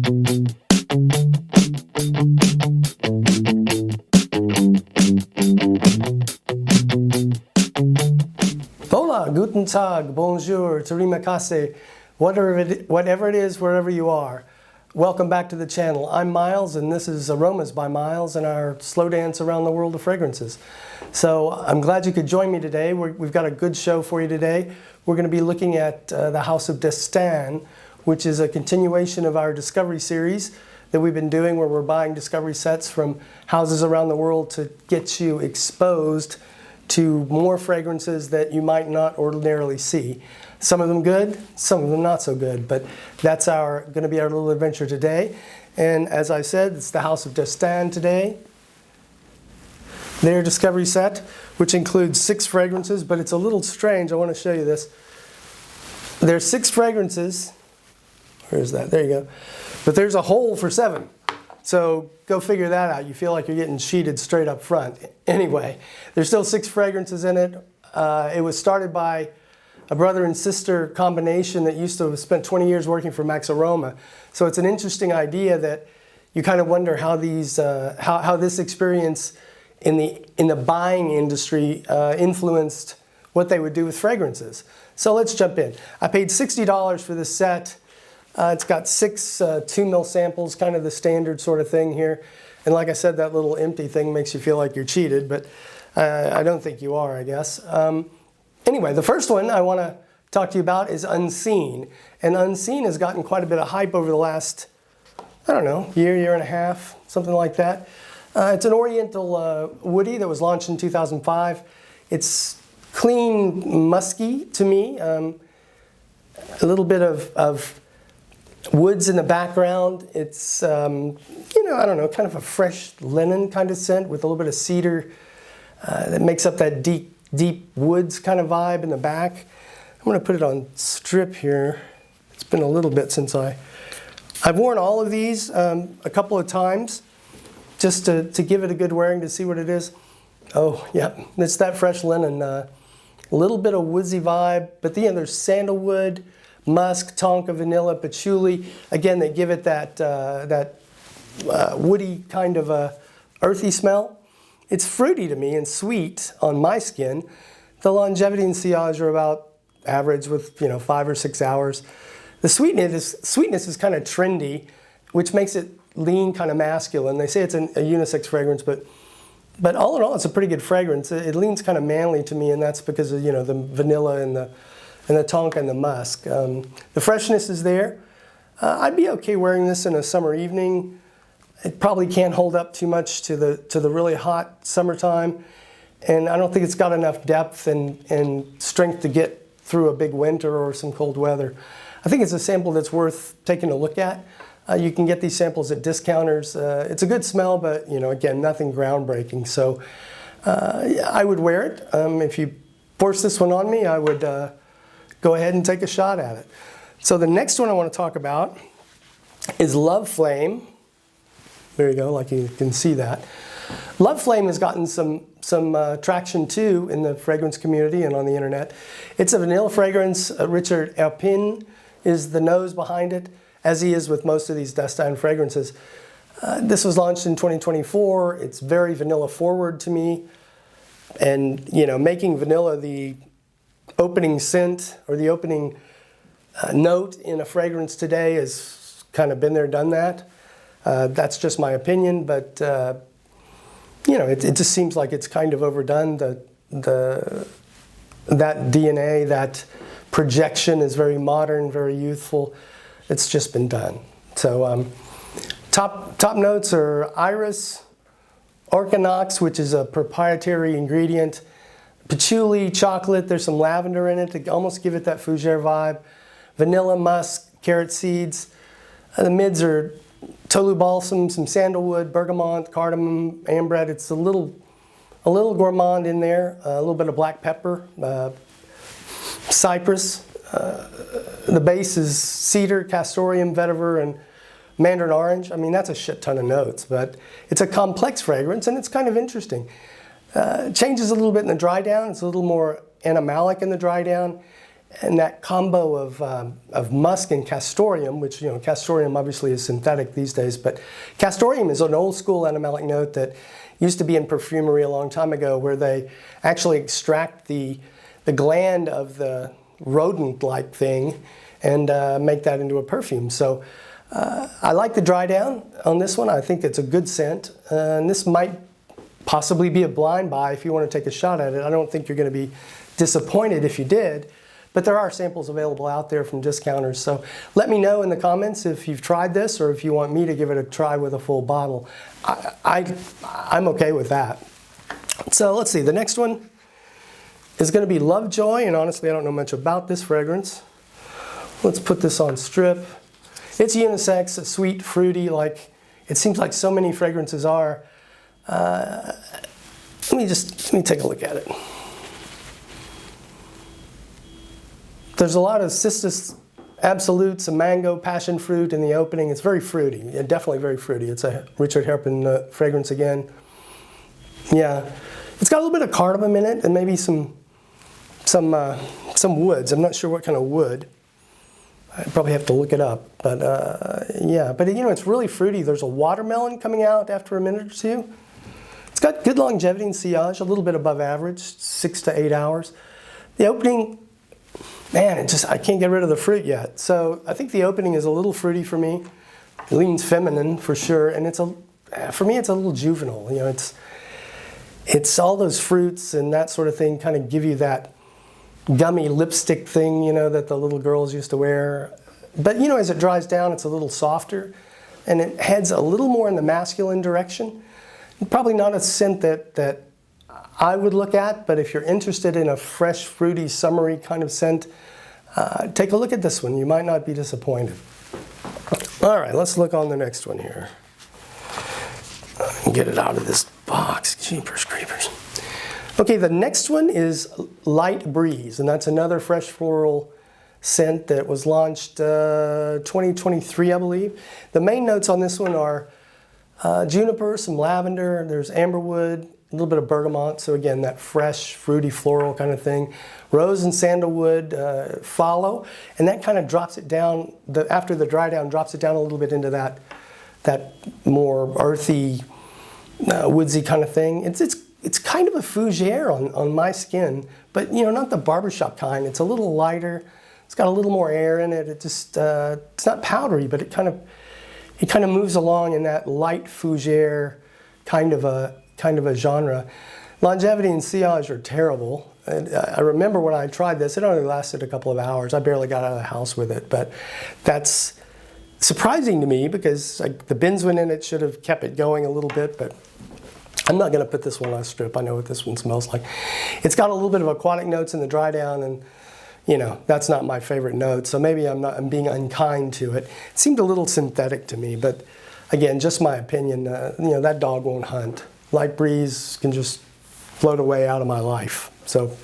Hola, guten tag, bonjour, terima kasih, whatever it is, wherever you are. Welcome back to the channel. I'm Miles, and this is Aromas by Miles and our slow dance around the world of fragrances. So I'm glad you could join me today. We've got a good show for you today. We're going to be looking at the House of Dastan, which is a continuation of our discovery series that we've been doing, where we're buying discovery sets from houses around the world to get you exposed to more fragrances that you might not ordinarily see. Some of them good, some of them not so good, but that's going to be our little adventure today. And as I said, it's the House of Dastan today. Their discovery set, which includes 6 fragrances, but it's a little strange. I want to show you this. There's 6 fragrances. Where's that? There you go. But there's a hole for 7. So go figure that out. You feel like you're getting cheated straight up front. Anyway, there's still 6 fragrances in it. It was started by a brother and sister combination that used to have spent 20 years working for Max Aroma. So it's an interesting idea that you kind of wonder how these, how this experience in the buying industry influenced what they would do with fragrances. So let's jump in. I paid $60 for this set. It's got 6 2 ml samples, kind of the standard sort of thing here. And like I said, that little empty thing makes you feel like you're cheated, but I don't think you are, I guess. Anyway, the first one I want to talk to you about is Unseen. And Unseen has gotten quite a bit of hype over the last, I don't know, year and a half, something like that. It's an Oriental woody that was launched in 2005. It's clean, musky to me. A little bit of woods in the background. It's, you know, I don't know, kind of a fresh linen kind of scent with a little bit of cedar that makes up that deep woods kind of vibe in the back. I'm going to put it on strip here. It's been a little bit since I've worn all of these a couple of times just to give it a good wearing to see what it is. Oh, yeah, it's that fresh linen. A little bit of woodsy vibe, but then there's sandalwood, musk, tonka, vanilla, patchouli. Again, they give it that woody kind of earthy smell. It's fruity to me and sweet on my skin. The longevity and sillage are about average with 5 or 6 hours. The sweetness is kind of trendy, which makes it lean, kind of masculine. They say it's a unisex fragrance, but all in all, it's a pretty good fragrance. It leans kind of manly to me, and that's because of the vanilla and the tonka and the musk. The freshness is there. I'd be okay wearing this in a summer evening. It probably can't hold up too much to the really hot summertime, and I don't think it's got enough depth and strength to get through a big winter or some cold weather. I think it's a sample that's worth taking a look at. You can get these samples at discounters. It's a good smell, but again, nothing groundbreaking. So I would wear it. If you force this one on me, I would go ahead and take a shot at it. So the next one I want to talk about is Love Flame. There you go, like you can see that. Love Flame has gotten some traction too in the fragrance community and on the internet. It's a vanilla fragrance. Richard Erpin is the nose behind it, as he is with most of these Dastan fragrances. This was launched in 2024. It's very vanilla forward to me. And making vanilla the opening scent or the opening note in a fragrance today has kind of been there, done that. That's just my opinion, but it just seems like it's kind of overdone. That DNA, that projection is very modern, very youthful. It's just been done. So top notes are iris, orchinox, which is a proprietary ingredient, patchouli, chocolate. There's some lavender in it to almost give it that fougere vibe. Vanilla, musk, carrot seeds. The mids are tolu balsam, some sandalwood, bergamot, cardamom, ambre. It's a little gourmand in there. A little bit of black pepper, cypress. The base is cedar, castoreum, vetiver, and mandarin orange. I mean, that's a shit ton of notes, but it's a complex fragrance and it's kind of interesting. Changes a little bit in the dry down. It's a little more animalic in the dry down. And that combo of musk and castoreum, which, you know, castoreum obviously is synthetic these days, but castoreum is an old school animalic note that used to be in perfumery a long time ago, where they actually extract the gland of the rodent-like thing and make that into a perfume. So I like the dry down on this one. I think it's a good scent. And this might possibly be a blind buy if you want to take a shot at it. I don't think you're going to be disappointed if you did. But there are samples available out there from discounters. So let me know in the comments if you've tried this or if you want me to give it a try with a full bottle. I'm okay with that. So let's see, the next one is going to be Lovejoy, and honestly I don't know much about this fragrance. Let's put this on strip. It's unisex, it's sweet, fruity, like it seems like so many fragrances are. Let me take a look at it. There's a lot of cistus absolutes, a mango, passion fruit in the opening. It's very fruity, yeah, definitely very fruity. It's a Richard Hairpin fragrance again. Yeah, it's got a little bit of cardamom in it and maybe some woods. I'm not sure what kind of wood. I probably have to look it up, but yeah. But you know, it's really fruity. There's a watermelon coming out after a minute or two. It's got good longevity and sillage, a little bit above average, 6 to 8 hours. The opening, man, I can't get rid of the fruit yet. So I think the opening is a little fruity for me. It leans feminine for sure, and for me it's a little juvenile. You know, it's all those fruits and that sort of thing kind of give you that gummy lipstick thing, you know, that the little girls used to wear. But you know, as it dries down, it's a little softer, and it heads a little more in the masculine direction. Probably not a scent that I would look at, but if you're interested in a fresh, fruity, summery kind of scent, take a look at this one. You might not be disappointed. All right, let's look on the next one here. Get it out of this box. Jeepers creepers. Okay, the next one is Light Breeze, and that's another fresh floral scent that was launched 2023, I believe. The main notes on this one are juniper, some lavender, there's amberwood, a little bit of bergamot, so again, that fresh, fruity, floral kind of thing. Rose and sandalwood follow, and that kind of drops it down, after the dry down, drops it down a little bit into that more earthy, woodsy kind of thing. It's kind of a fougere on my skin, but you know, not the barbershop kind. It's a little lighter, it's got a little more air in it. It just, it's not powdery, but it kind of moves along in that light fougere kind of a genre. Longevity and sillage are terrible. And I remember when I tried this, it only lasted a couple of hours. I barely got out of the house with it, but that's surprising to me because the benzoin in it should have kept it going a little bit, but I'm not going to put this one on a strip. I know what this one smells like. It's got a little bit of aquatic notes in the dry down, and you know, that's not my favorite note, so maybe I'm being unkind to it. It seemed a little synthetic to me, but again, just my opinion. You know, that dog won't hunt. Light Breeze can just float away out of my life. So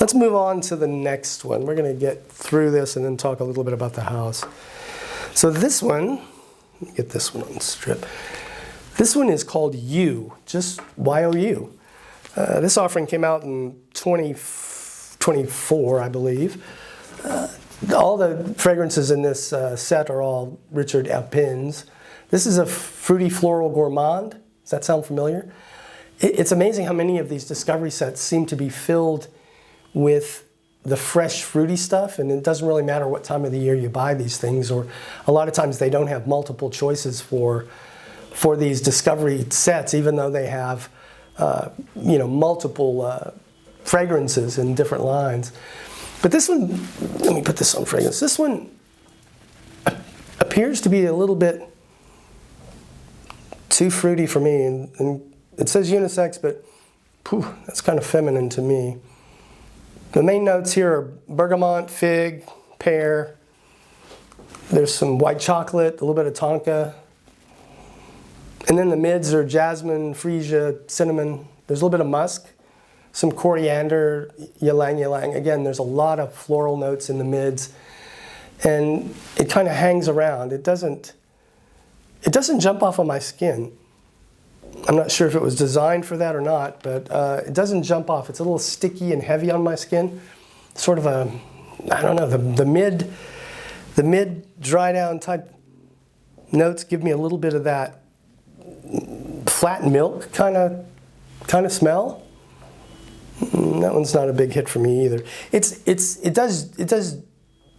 let's move on to the next one. We're going to get through this and then talk a little bit about the house. So this one, let me get this one on the strip. This one is called You, just Y-O-U. This offering came out in 2024, I believe. All the fragrances in this set are all Richard Hairpins. This is a fruity floral gourmand. Does that sound familiar? It's amazing how many of these discovery sets seem to be filled with the fresh fruity stuff, and it doesn't really matter what time of the year you buy these things, or a lot of times they don't have multiple choices for these discovery sets, even though they have you know, multiple fragrances in different lines. But this one, let me put this on fragrance. This one appears to be a little bit too fruity for me, and it says unisex, but whew, that's kind of feminine to me. The main notes here are bergamot, fig, pear. There's some white chocolate, a little bit of tonka. And then the mids are jasmine, freesia, cinnamon. There's a little bit of musk, some coriander, ylang ylang. Again, there's a lot of floral notes in the mids. And it kind of hangs around. It doesn't jump off of my skin. I'm not sure if it was designed for that or not, but it doesn't jump off. It's a little sticky and heavy on my skin. sort of a, I don't know, the mid dry down type notes give me a little bit of that flat milk kind of smell. That one's not a big hit for me either. It does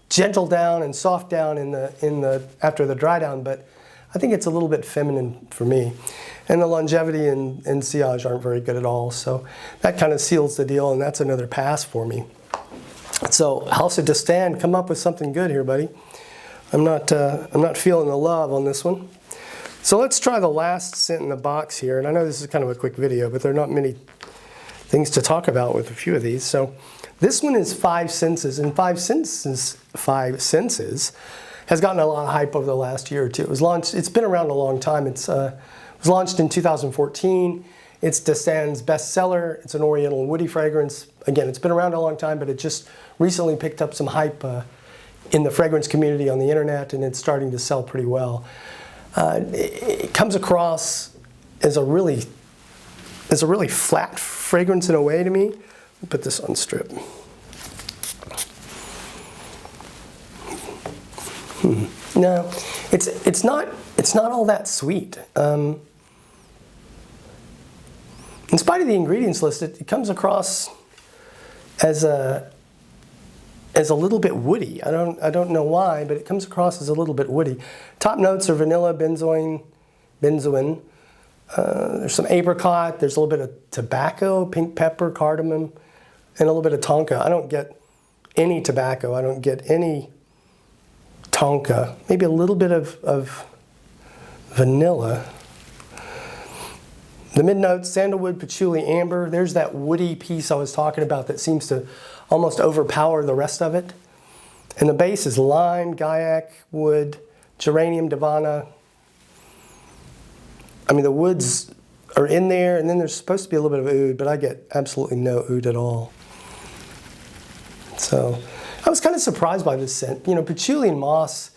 gentle down and soft down in the after the dry down, but I think it's a little bit feminine for me. And the longevity and sillage aren't very good at all, so that kind of seals the deal, and that's another pass for me. So House of Dastan, come up with something good here, buddy. I'm not feeling the love on this one. So let's try the last scent in the box here, and I know this is kind of a quick video, but there are not many things to talk about with a few of these. So this one is Five Senses, and Five Senses has gotten a lot of hype over the last year or two. It was launched, it's been around a long time. It was launched in 2014. It's Dastan's bestseller. It's an oriental and woody fragrance. Again, it's been around a long time, but it just recently picked up some hype in the fragrance community on the internet, and it's starting to sell pretty well. It comes across as a really flat fragrance in a way to me. Let me put this on strip. No, it's not all that sweet. In spite of the ingredients list, it comes across as a little bit woody. I don't know why, but it comes across as a little bit woody. Top notes are vanilla, benzoin. There's some apricot. There's a little bit of tobacco, pink pepper, cardamom, and a little bit of tonka. I don't get any tobacco. I don't get any tonka. Maybe a little bit of vanilla. The mid-notes, sandalwood, patchouli, amber. There's that woody piece I was talking about that seems to almost overpower the rest of it. And the base is lime, gaiac, wood, geranium, davana. I mean, the woods are in there, and then there's supposed to be a little bit of oud, but I get absolutely no oud at all. So I was kind of surprised by this scent. You know, patchouli and moss,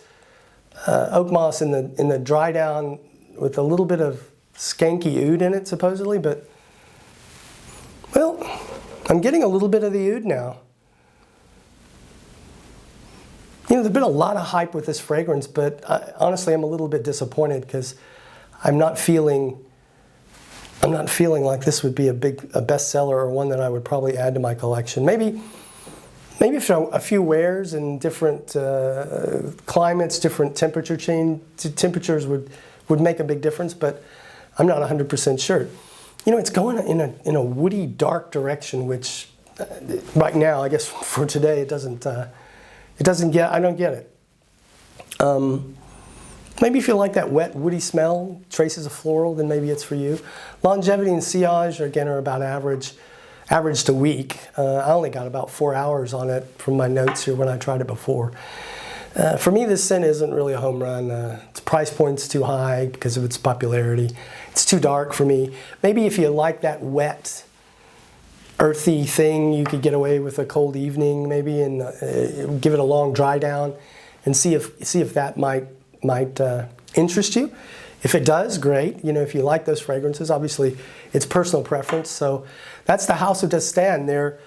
oak moss in the dry down with a little bit of skanky oud in it, supposedly, but, well, I'm getting a little bit of the oud now. You know, there's been a lot of hype with this fragrance, but honestly, I'm a little bit disappointed because I'm not feeling like this would be a bestseller or one that I would probably add to my collection. Maybe for a few wears in different climates, different temperatures would make a big difference, but I'm not 100% sure. You know, it's going in a woody, dark direction, which right now, I guess for today, I don't get it. Maybe if you like that wet, woody smell, traces of floral, then maybe it's for you. Longevity and sillage, again, are about average to weak. I only got about 4 hours on it from my notes here when I tried it before. For me, this scent isn't really a home run. Its price point's too high because of its popularity. It's too dark for me. Maybe if you like that wet, earthy thing, you could get away with a cold evening maybe and give it a long dry down and see if that might interest you. If it does, great. You know, if you like those fragrances, obviously it's personal preference. So that's the House of Dastan. Their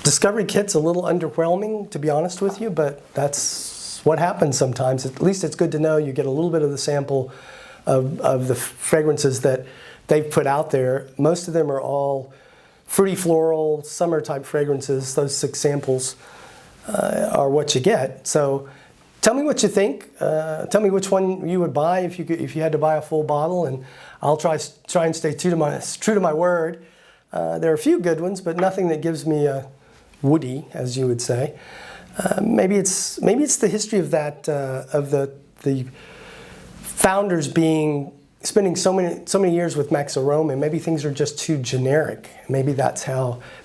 discovery kit's a little underwhelming, to be honest with you, but that's what happens sometimes. At least it's good to know you get a little bit of the sample of the fragrances that they've put out there. Most of them are all fruity floral, summer type fragrances. Those 6 samples are what you get. So tell me what you think. Tell me which one you would buy if you had to buy a full bottle, and I'll try and stay true to my word. There are a few good ones, but nothing that gives me a woody, as you would say. Maybe it's the history of that of the founders spending so many years with Max Aroma. Maybe things are just too generic. Maybe that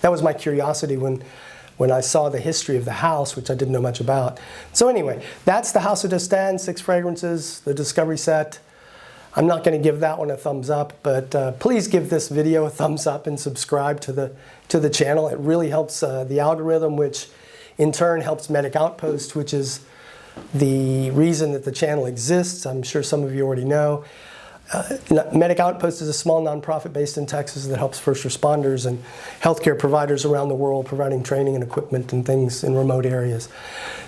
was my curiosity when I saw the history of the house, which I didn't know much about. So anyway, that's the House of Dastan, 6 fragrances, the discovery set. I'm not going to give that one a thumbs up, but please give this video a thumbs up and subscribe to the channel. It really helps the algorithm, which in turn helps Medic Outpost, which is the reason that the channel exists. I'm sure some of you already know. Medic Outpost is a small nonprofit based in Texas that helps first responders and healthcare providers around the world, providing training and equipment and things in remote areas.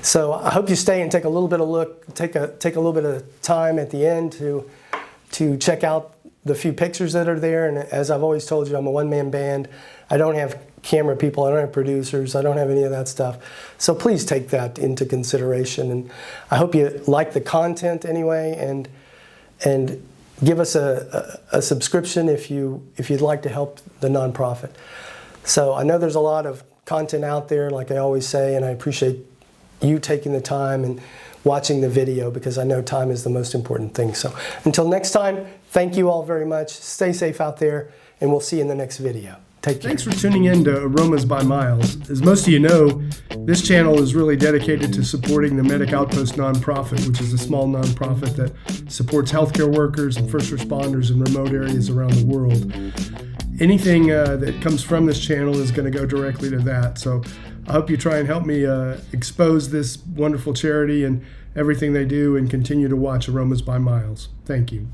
So I hope you stay and take a little bit of look, take a little bit of time at the end to check out the few pictures that are there. And as I've always told you, I'm a one-man band. I don't have camera people, I don't have producers, I don't have any of that stuff. So please take that into consideration. And I hope you like the content anyway, and give us a subscription if you'd like to help the nonprofit. So I know there's a lot of content out there, like I always say, and I appreciate you taking the time and watching the video, because I know time is the most important thing. So until next time, thank you all very much. Stay safe out there, and we'll see you in the next video. Take care. Thanks for tuning in to Aromas by Miles. As most of you know, this channel is really dedicated to supporting the Medic Outpost nonprofit, which is a small nonprofit that supports healthcare workers and first responders in remote areas around the world. Anything that comes from this channel is going to go directly to that. So I hope you try and help me expose this wonderful charity and everything they do, and continue to watch Aromas by Miles. Thank you.